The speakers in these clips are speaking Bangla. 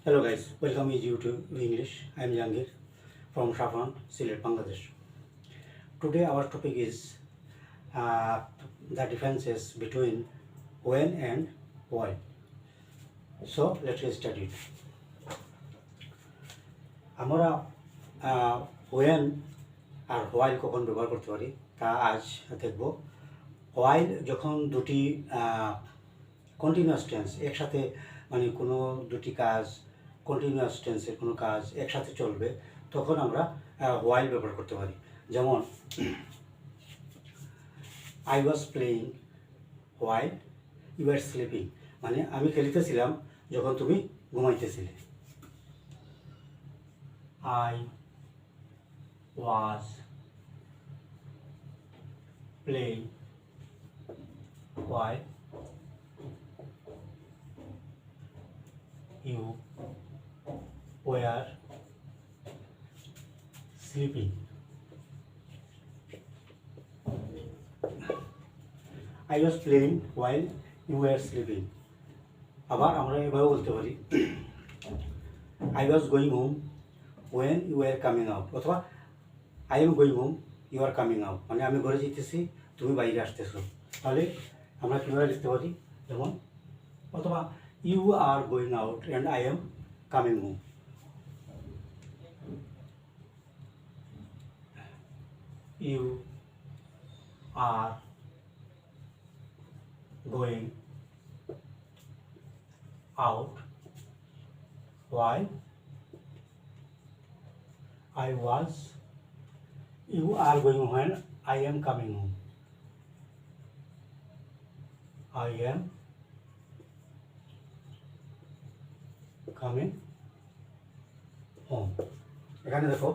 Hello guys, welcome to YouTube English. I am Jangir from Shafan, Sylhet, Bangladesh. Today our topic is the differences between when and why. So let's get started. আমরা when আর while কখন ব্যবহার করতে পারি তা আজ দেখব। while যখন দুটি কন্টিনিউয়াস টেন্স একসাথে, মানে কোনো দুটি কাজ কন্টিনিউয়াস টেন্সের কোনো কাজ একসাথে চলবে, তখন আমরা while ব্যবহার করতে পারি। যেমন I was playing while you are sleeping, মানে আমি খেলিতেছিলাম যখন তুমি ঘুমাইতেছিলে। I was playing while you were sleeping. I was playing while you were sleeping. আবার আমরা এভাবে বলতে পারি I was going home when you were coming out, অথবা I am going home you are coming out, মানে আমি ঘরে যেতেছি তুমি বাইরে আসতেছো। তাহলে আমরা কীভাবে লিখতে পারি, যেমন অথবা you are going out and I am coming home. You are going out while I was, you are going when I am coming home. I am coming home. এখানে দেখো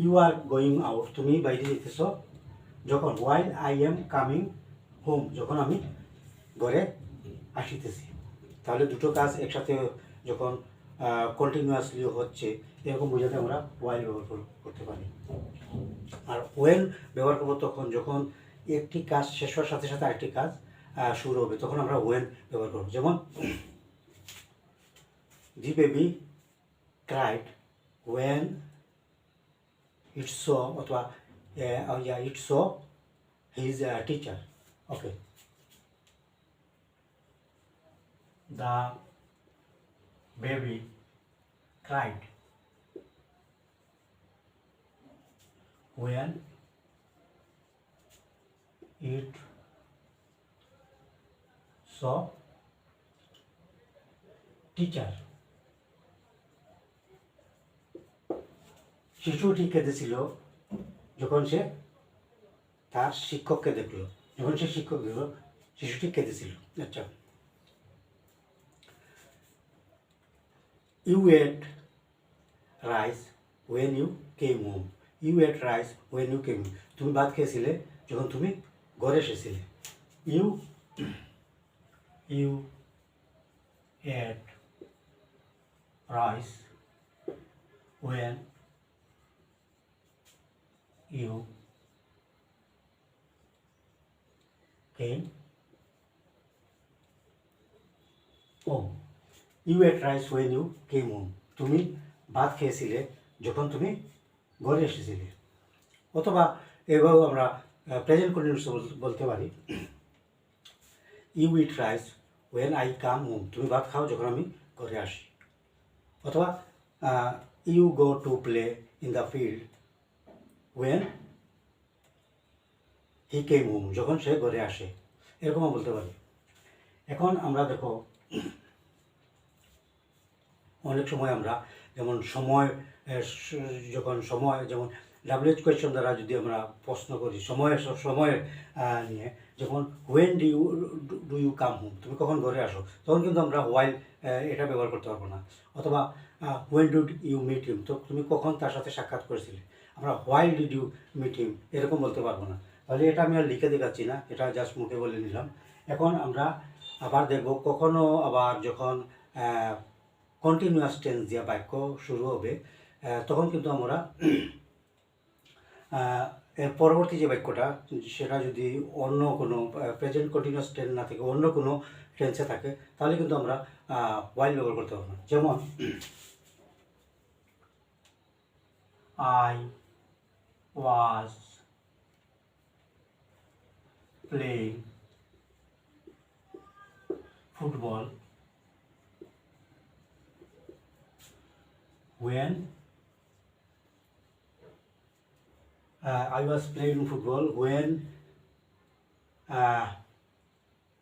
ইউ আর গোয়িং আউট, তুমি বাইরে যেতেছ যখন, while I am coming home যখন আমি ঘরে আসিতেছি। তাহলে দুটো কাজ একসাথে যখন কন্টিনিউয়াসলি হচ্ছে এরকম বোঝাতে আমরা while ব্যবহার করতে পারি। আর when ব্যবহার করবো তখন যখন একটি কাজ শেষ হওয়ার সাথে সাথে আরেকটি কাজ শুরু হবে, তখন আমরা when ব্যবহার করব। যেমন the baby cried when it saw, অথবা it saw his teacher. Okay. The baby cried when it saw teacher. শিশুটি কেঁদেছিল যখন সে তার শিক্ষককে দেখলো, যখন সে শিক্ষক দেখলো শিশুটি কেঁদেছিল। আচ্ছা, you ate rice when you came home. You ate rice when you came home, তুমি ভাত খেয়েছিলে যখন তুমি ঘরে এসেছিলে। You you ate rice when you came home. You ate rice when you came home. তুমি ভাত খেয়েছিলে যখন তুমি ঘরে এসেছিলে। অথবা এভাবেও আমরা প্রেজেন্ট কন্টিনিউয়াস বলতে পারি you eat rice when I come home, তুমি ভাত খাও যখন আমি ঘরে আসি। অথবা you go to play in the field when he came home, যখন সে ঘরে আসে, এরকমও বলতে পারি। এখন আমরা দেখো অনেক সময় আমরা যেমন সময়, যখন সময়, যেমন WH কোয়েশ্চন দ্বারা যদি আমরা প্রশ্ন করি সময়ের নিয়ে, যখন when do you come home, তুমি কখন ঘরে আসো, তখন কিন্তু আমরা while এটা ব্যবহার করতে পারবো না। অথবা when did you meet him, তো তুমি কখন তার সাথে সাক্ষাৎ করেছিলে, আমরা while did you meet him এরকম বলতে পারবো না। তাহলে এটা আমি আর লিখে দেখাচ্ছি না, এটা জাস্ট মুখে বলে নিলাম। এখন আমরা আবার দেখব কখনো আবার যখন কন্টিনিউয়াস টেন্স দিয়ে বাক্য শুরু হবে তখন কিন্তু আমরা এর পরবর্তী যে বাক্যটা সেটা যদি অন্য কোনো প্রেজেন্ট কন্টিনিউয়াস টেন্স না থেকে অন্য কোনো টেন্সে থাকে তাহলে কিন্তু আমরা ওয়াইল ব্যবহার করতে পারবো না। যেমন I was playing football when I was playing football when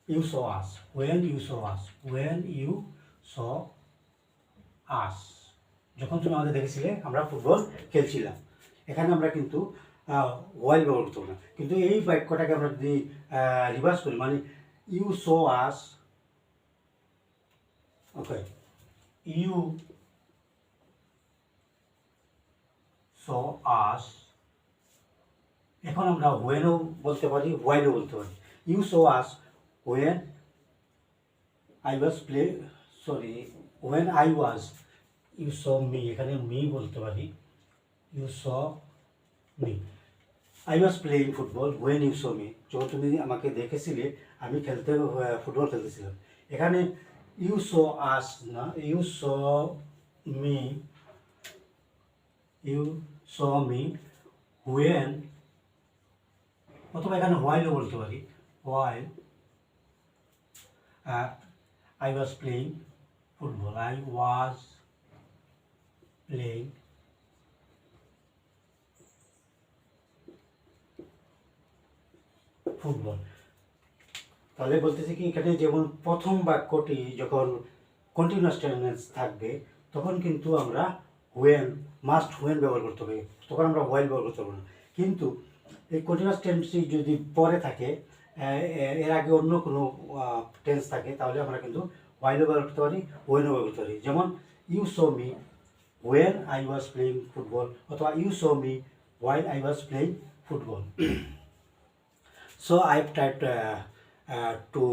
you saw us. When you saw us. When you saw us. যখন তুমি আমাদের দেখেছিলে আমরা ফুটবল খেলছিলাম। এখানে আমরা কিন্তু ওয়াইল ব্যবহার করতে না, কিন্তু এই বাক্যটাকে আমরা যদি রিভার্স করি, মানে you saw us, okay, you saw us, এখন আমরা ওয়েনও বলতে পারি, ওয়াইলও বলতে পারি। You saw us when I was when I was, you saw me, এখানে মি বলতে পারি, you saw me. I was playing football when you saw me, যখন তুমি আমাকে দেখেছিলে আমি ফুটবল খেলতেছিলাম। এখানে ইউ স আস না, you saw me, you saw me when, অথবা এখানে হোয়াইলও বলতে পারি, while I was playing football, I was playing football. তাহলে বলতেছি কি, এখানে যেমন প্রথম বাক্যটি যখন কন্টিনিউয়াস টেন্স থাকবে তখন কিন্তু আমরা মাস্ট হোয়েন ব্যবহার করতে হবে, তখন আমরা হোয়াইল ব্যবহার করতে পারবো না। কিন্তু এই কন্টিনিউয়াস টেন্সটি যদি পরে থাকে, এর আগে অন্য কোনো টেন্স থাকে, তাহলে আমরা কিন্তু হোয়াইলও ব্যবহার করতে পারি, হোয়েনও ব্যবহার করতে পারি। যেমন you saw me when I was playing football, অথবা you saw me while I was playing football. So I've tried to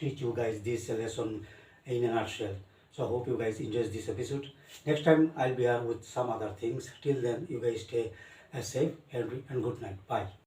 teach you guys this lesson in a nutshell. So I hope you guys enjoy this episode. Next time I'll be here with some other things. Till then, you guys stay safe, healthy, and good night. Bye.